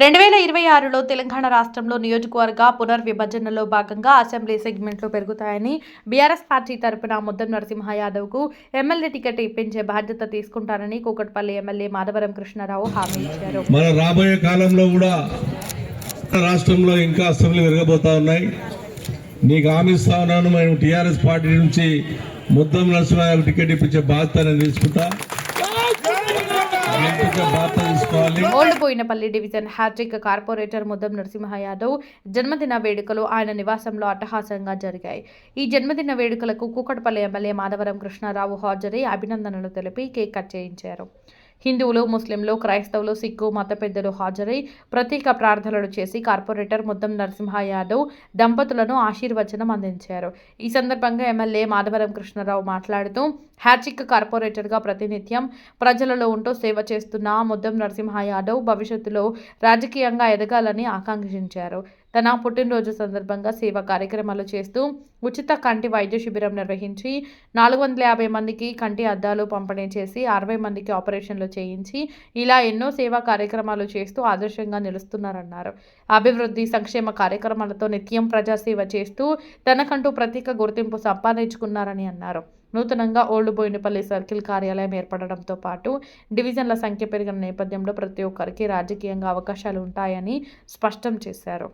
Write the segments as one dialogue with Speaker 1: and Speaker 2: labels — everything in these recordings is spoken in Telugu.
Speaker 1: 2026లో తెలంగాణ రాష్ట్రంలో నియోజకవర్గ పునర్విభజనలో భాగంగా అసెంబ్లీ సెగ్మెంట్లు పెరుగుతాయని బీఆర్ఎస్ పార్టీ తరపున ముద్దం నరసింహ యాదవ్కు ఎమ్మెల్యే టికెట్ ఇప్పించే బాధ్యత తీసుకుంటానని కూకట్పల్లి ఎమ్మెల్యే మాధవరం కృష్ణారావు హామీ ఇచ్చారు.
Speaker 2: మన రాబోయే కాలంలో కూడా రాష్ట్రంలో ఇంకా అసెంబ్లీ పెరగబోతా ఉన్నాయి. నీకు హామీ ఇస్తా ఉన్నాను. మేము టీఆర్ఎస్ పార్టీ నుంచి ముద్దం నరసింహ యాదవ్ టికెట్ ఇప్పించే బాధ్యత నేను తీసుకుంటా.
Speaker 1: Old Boinapalli division hattrick corporator Muddam Narasimha Yadav జన్మదిన వేడుకలు ఆయన నివాసంలో అట్టహాసంగా జరిగాయి. ఈ జన్మదిన వేడుకలకు కూకట్పల్లి ఎమ్మెల్యే మాధవరం కృష్ణారావు హాజరై అభినందనలు తెలిపి కేక్ కట్ చేయించారు. హిందువులు, ముస్లింలు, క్రైస్తవులు, సిక్కు మత పెద్దలు హాజరై ప్రత్యేక ప్రార్థనలు చేసి కార్పొరేటర్ ముద్దం నరసింహ యాదవ్ దంపతులను ఆశీర్వచనం అందించారు. ఈ సందర్భంగా ఎమ్మెల్యే మాధవరం కృష్ణారావు మాట్లాడుతూ హ్యాట్రిక్ కార్పొరేటర్గా ప్రతినిత్యం ప్రజలలో ఉంటూ సేవ చేస్తున్న ముద్దం నరసింహ యాదవ్ భవిష్యత్తులో రాజకీయంగా ఎదగాలని ఆకాంక్షించారు. తన పుట్టినరోజు సందర్భంగా సేవా కార్యక్రమాలు చేస్తూ ఉచిత కంటి వైద్య శిబిరం నిర్వహించి 450 మందికి కంటి అద్దాలు పంపిణీ చేసి 60 మందికి ఆపరేషన్లు చేయించి ఇలా ఎన్నో సేవా కార్యక్రమాలు చేస్తూ ఆదర్శంగా నిలుస్తున్నారన్నారు. అభివృద్ధి సంక్షేమ కార్యక్రమాలతో నిత్యం ప్రజాసేవ చేస్తూ తనకంటూ ప్రత్యేక గుర్తింపు సంపాదించుకున్నారని అన్నారు. నూతనంగా ఓల్డ్ బోయినపల్లి సర్కిల్ కార్యాలయం ఏర్పడడంతో పాటు డివిజన్ల సంఖ్య పెరిగిన నేపథ్యంలో ప్రతి ఒక్కరికి రాజకీయంగా అవకాశాలు ఉంటాయని స్పష్టం చేశారు.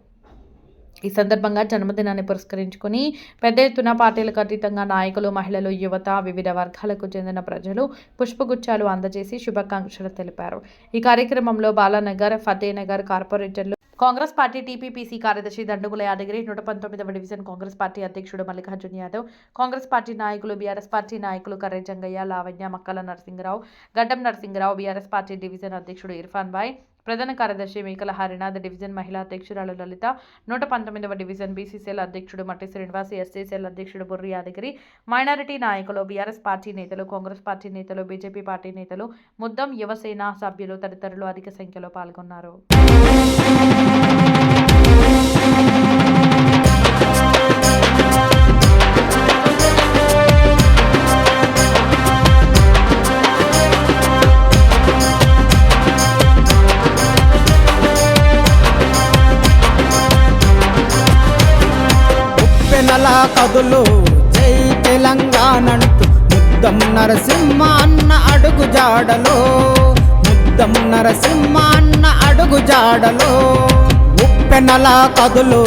Speaker 1: ఈ సందర్భంగా జన్మదినాన్ని పురస్కరించుకుని పెద్ద ఎత్తున పార్టీలకు అతీతంగా నాయకులు, మహిళలు, యువత, వివిధ వర్గాలకు చెందిన ప్రజలు పుష్పగుచ్చాలు అందజేసి శుభాకాంక్షలు తెలిపారు. ఈ కార్యక్రమంలో బాలానగర్, ఫతేనగర్ కార్పొరేటర్లు, కాంగ్రెస్ పార్టీ టీపీపీసీ కార్యదర్శి దండుగుల యాదగిరి, 119వ డివిజన్ కాంగ్రెస్ పార్టీ అధ్యక్షుడు మల్లికార్జున యాదవ్, కాంగ్రెస్ పార్టీ నాయకులు, బీఆర్ఎస్ పార్టీ నాయకులు కర్రె జంగయ్య, లావణ్య, మక్కల నరసింగరావు, గడ్డం నరసింగరావు, బీఆర్ఎస్ పార్టీ డివిజన్ అధ్యక్షుడు ఇర్ఫాన్ బాయ్, ప్రధాన కార్యదర్శి మేకల హరినాథ్, డివిజన్ మహిళా అధ్యక్షురాలు లలిత, 119వ డివిజన్ బీసీసీఎల్ అధ్యక్షుడు మట్టి శ్రీనివాస్, ఎస్సీసీఎల్ అధ్యక్షుడు బుర్రి యాదగిరి, మైనారిటీ నాయకులు, బీఆర్ఎస్ పార్టీ నేతలు, కాంగ్రెస్ పార్టీ నేతలు, బీజేపీ పార్టీ నేతలు, ముద్దం యువసేన సభ్యులు తదితరులు అధిక సంఖ్యలో పాల్గొన్నారు.
Speaker 3: కదులు జై తెలంగాణంటూ ముద్దం నరసింహ అన్న అడుగు జాడలో, ముద్దం నరసింహ అన్న అడుగు జాడలో, ఉప్పెనల కదులు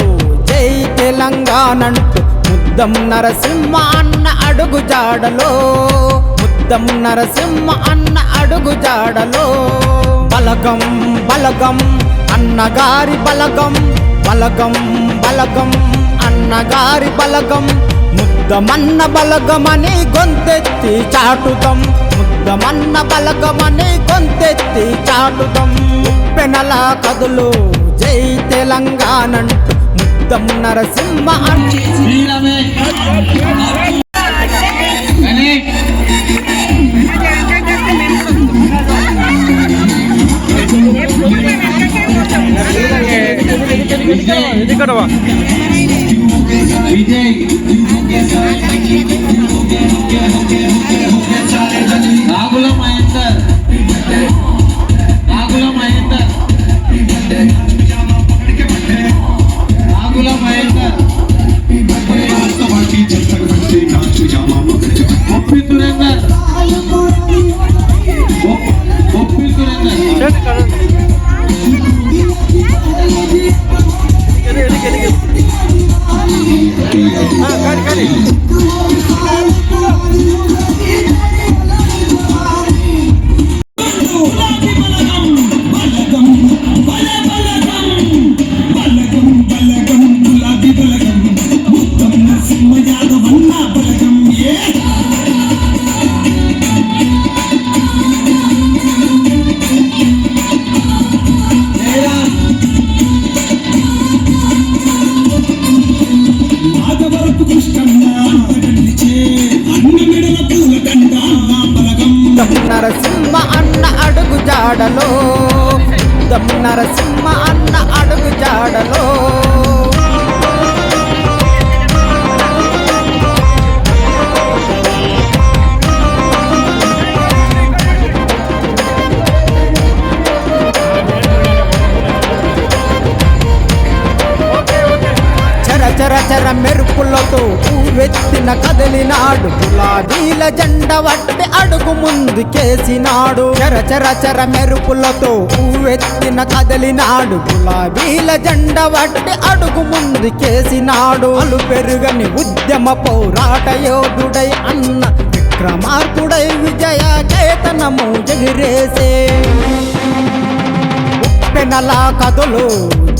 Speaker 3: జై తెలంగాణంటూ ముద్దం నరసింహ అన్న అడుగు జాడలో, ముద్దం నరసింహ అన్న అడుగు జాడలో, బలగం బలగం అన్నగారి బలగం, బలగం బలగం అన్నగారి బలగం, ముద్దమన్న బలగమని గొంతెత్తి చాటుదం, ముద్దమన్న బలగమని గొంతెత్తి చాటుదం, ఉప్పెనల కదులు జై తెలంగాణంటూ ముద్దం నరసింహ నరసింహ అన్న అడుగు జాడలో, ముద్దం నరసింహ అన్న అడుగు జాడలో, చర మెరుపులతో ఊవెత్తిన కదిలినాడు గులాబీల జెండ వట్టి అడుగు ముందుకేసినాడు చర మెరుపులతో ఊవెత్తిన కదిలినాడు గులాబీల జెండ వట్టి అడుగు ముందుకేసినాడు అలు పెరుగని ఉద్యమ పోరాట యోధుడై అన్న విక్రమార్కుడై విజయ కేతనము ఎగిరేసే ఉప్పెనలా కథలు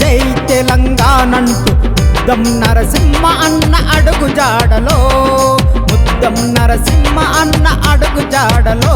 Speaker 3: జై తెలంగాణంటూ ముద్దం నరసింహ అన్న అడుగు జాడలో ముద్దం నరసింహ అన్న అడుగు జాడలో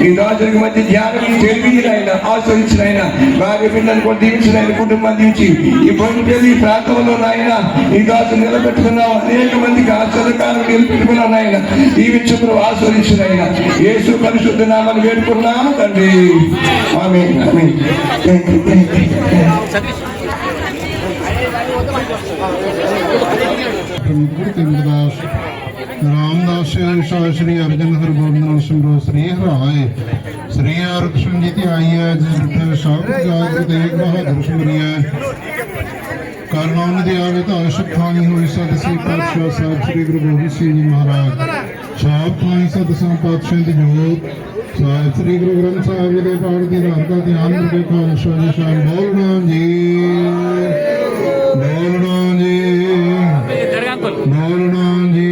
Speaker 4: ఈ రాజులకు మధ్య ధ్యానం తెలివిని ఆయన ఆశ్రయించిన ఆయన భార్య పిల్లలు కూడా దీవించిన ఆయన కుటుంబాన్ని దీవించి ఈ బొండెల్లి ఈ ప్రాంతంలో నాయన ఈ రాజు నిలబెట్టుకున్నావు అనేక మందికి ఆశ్చర్యకాలను నిలబెట్టుకున్నావు ఆయన దీవించుకుని ఆశ్రయించిన ఆయన యేసు పరిశుద్ధ నామాన్ని వేడుకున్నాము తండ్రి ఆమేన్ ఆమేన్
Speaker 5: रामदास श्री अर्जन हर गोविंद सिमरो श्री हराय श्री हरकृष्ण जी की आई है सब तेग बहादुर सुमरिया करनामि आवे तो आवश्यक खानी हुई सदस्य पातशाह साहब श्री गुरु गोबिंद सिंह जी महाराज साहब खानी सदस्य पातशाह की जोत साहब श्री गुरु ग्रंथ साहब जी पाठ की रात का ध्यान करके खालसा जी शाम बोलना जी बोलना जी बोलना जी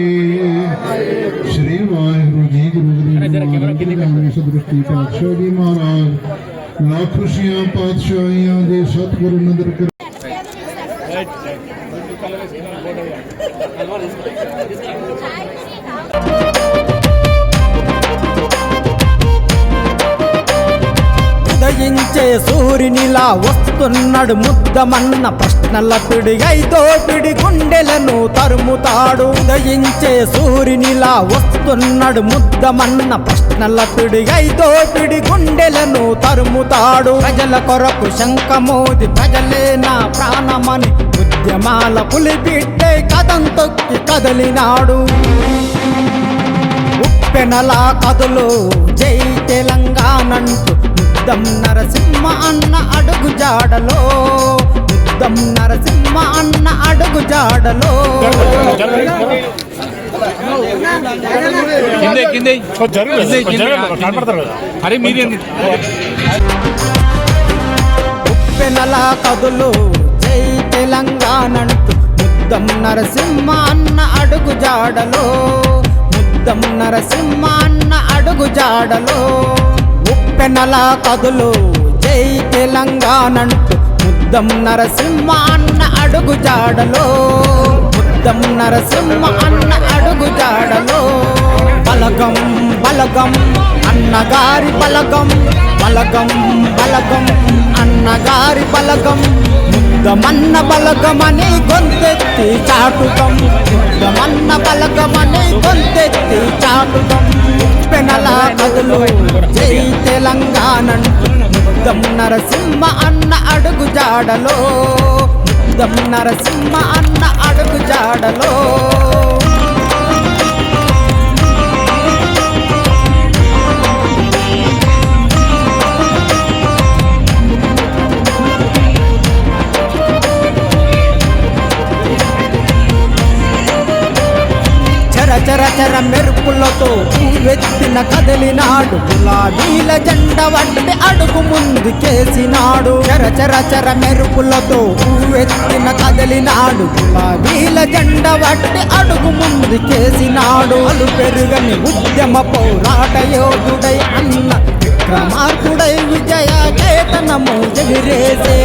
Speaker 5: श्री वाहिगुरु जी गुरु सदृष्टि पातशाह जी महाराज लाख खुशियां पातशाहियां दे सतगुरु नदर कर
Speaker 3: ఉదయించే సూర్యునిలా వస్తున్నాడు ముద్దమన్న ప్రశ్నల పిడిగై దోపిడి గుండెలను తరుముతాడు ఉదయించే సూర్యునిలా వస్తున్నాడు ముద్దమన్న ప్రశ్నల పిడిగై దోపిడి గుండెలను తరుముతాడు ప్రజల కొరకు శంఖమోది ప్రజలే నా ప్రాణమని ఉద్యమాల పులిపిట్టే కథం తొక్కి కదలినాడు ఉప్పెనలా కథలు జై తెలంగాణంటూ ముద్దం నరసింహ అన్న అడుగు జాడలో ముద్దం నరసింహ అన్న అడుగు జాడలో ఉప్పెనలా కథలు జై తెలంగాణంటూ ముద్దం నరసింహ అన్న అడుగు జాడలో ముద్దం నరసింహ అన్న అడుగు జాడలో ఉప్పెనలా కథలు జై తెలంగాణంటూ ముద్దం నరసింహ అన్న అడుగు జాడలో ముద్దం నరసింహ అన్న అడుగు జాడలో బలగం బలగం అన్నగారి బలగం బలగం బలగం అన్నగారి బలగం ముద్దమన్న బలగమని గొంతెత్తి చాటుతం ముద్దమన్న బలగమని గొంతెత్తి చాటుతం పెనలా కదులు జై తెలంగాణంటూ ముద్దం నరసింహ అన్న అడుగు జాడలో ముద్దం నరసింహ అన్న అడుగు జాడలో చర మెరుపులతో ఊవెత్తిన కదిలినాడు గులాబీల జెండ వట్టి అడుగు ముందుకేసినాడు చర మెరుపులతో ఊవెత్తిన కదిలినాడు గులాబీల జెండ వట్టి అడుగు ముందుకేసినాడు అలు పెరుగని ఉద్యమ పోరాట యోధుడై అన్న విక్రమార్కుడై విజయ కేతనము ఎగిరేసే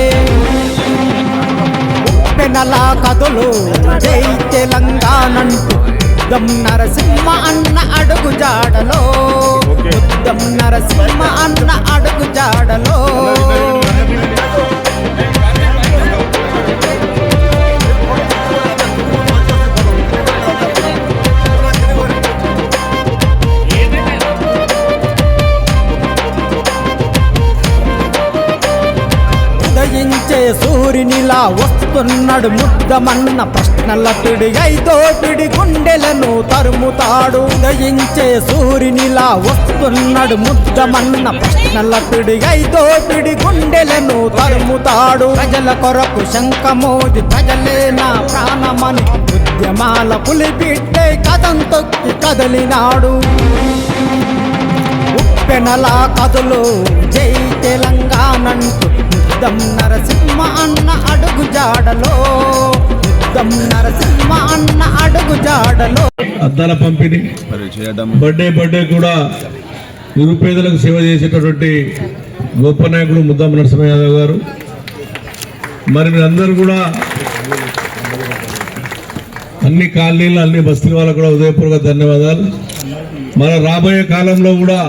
Speaker 3: ఉప్పెనలా కథలు జై తెలంగాణంటూ ముద్దం నరసింహ అన్న అడుగు జాడలో ముద్దం నరసింహ అన్న అడుగు జాడలో ఉదయించే సూర్యునిలా వస్తు వస్తున్నాడు ముద్దమన్న ప్రశ్నల పిడిగై దోపిడి గుండెలను తరుముతాడు. ఉదయించే సూర్యునిలా వస్తున్నాడు ముద్దమన్న ప్రశ్నల పిడిగై దోపిడి గుండెలను తరుముతాడు. ప్రజల కొరకు శంఖమోది ప్రజలే నా ప్రాణమని ఉద్యమాల పులిపిట్టే కథం తొక్కి కదలినాడు. ఉప్పెనలా కథలు జై తెలంగాణంటూ ముద్దం నరసింహ అన్న అడుగు జాడలో, ముద్దం నరసింహ అన్న అడుగు జాడలో.
Speaker 2: అద్దాల పంపిణీ బర్త్డే కూడా నిరుపేదలకు సేవ చేసేటటువంటి గొప్ప నాయకుడు ముద్దం నరసింహ యాదవ్ గారు. మరి మీరందరూ కూడా అన్ని కాలనీలు అన్ని బస్తీల వాళ్ళకు కూడా ఉదయపూర్వక ధన్యవాదాలు. మన రాబోయే కాలంలో కూడా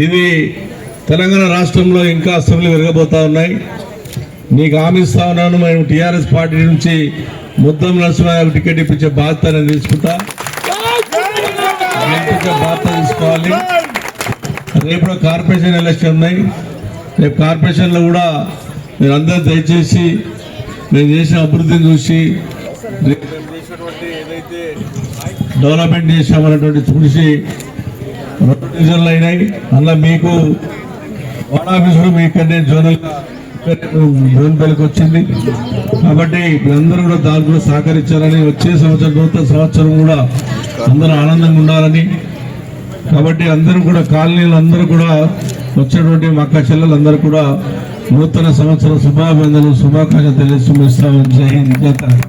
Speaker 2: ఇది తెలంగాణ రాష్ట్రంలో ఇంకా అసెంబ్లీ విరగబోతా ఉన్నాయి. నీకు హామీ ఇస్తా ఉన్నాను, మేము టీఆర్ఎస్ పార్టీ నుంచి ముద్దం నరసింహ టికెట్ ఇప్పించే బాధ్యత నేను తీసుకుంటా. బాధ్యత తీసుకోవాలి. రేపు కార్పొరేషన్ ఎలక్షన్ ఉన్నాయి. రేపు కార్పొరేషన్లో కూడా మీరు అందరూ దయచేసి మేము చేసిన అభివృద్ధిని చూసి ఏదైతే డెవలప్మెంట్ చేసామన్నటువంటి చూసి 2 డివిజన్లు అయినాయి. అలా మీకు వార్డ్ ఆఫీసులు మీ ఇక్కడనే జోన్పల్లికి వచ్చింది. కాబట్టి మీరందరూ కూడా దాని కూడా సహకరించాలని, వచ్చే సంవత్సరం నూతన సంవత్సరం కూడా అందరూ ఆనందంగా ఉండాలని. కాబట్టి అందరూ కూడా కాలనీలు అందరూ కూడా వచ్చినటువంటి మా అక్క చెల్లెలందరూ కూడా నూతన సంవత్సరం శుభాభినందనలు శుభాకాంక్షలు తెలియజేస్తామని. జై హింద్, జై తెలంగాణ.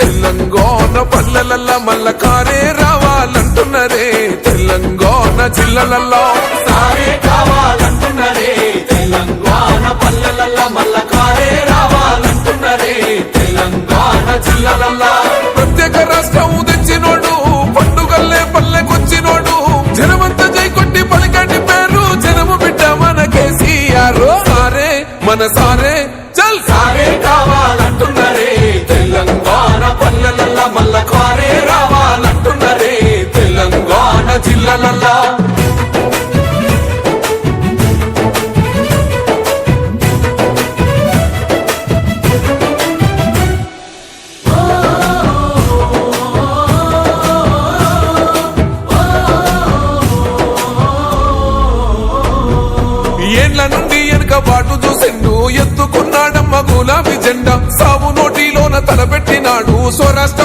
Speaker 6: తెలంగాణ పల్లెలల్లా మల్ల కారే రావాలంటున్నరే, తెలంగాణ జిల్లలల్లో సారే కావాలంటున్నరే, తెలంగాణ పల్లెలల్లా మల్ల కారే రావాలంటున్నరే, తెలంగాణ జిల్లలల్లా. ప్రత్యేక రాష్ట్రం తెచ్చినోడు, పండుగల్లే పల్లెకొచ్చినోడు, జనమంతా జై కొట్టి పలికండి పేరు జనము బిడ్డ మన కేసీఆర్. సారే మన సారే చల్ సారే కావాలంటున్నరే, తెలంగాణ పల్లెలల్లా మల్ల కారే రావాలంటున్నరే, తెలంగాణ జిల్లలల్లా. ఏండ్ల నుండి వెనుక బాటు చూసిండు, ఎత్తుకున్నాడమ్మ గులాబీ జెండా, సాగు నోటిలోన తలపెట్టినాడు స్వరాష్ట్ర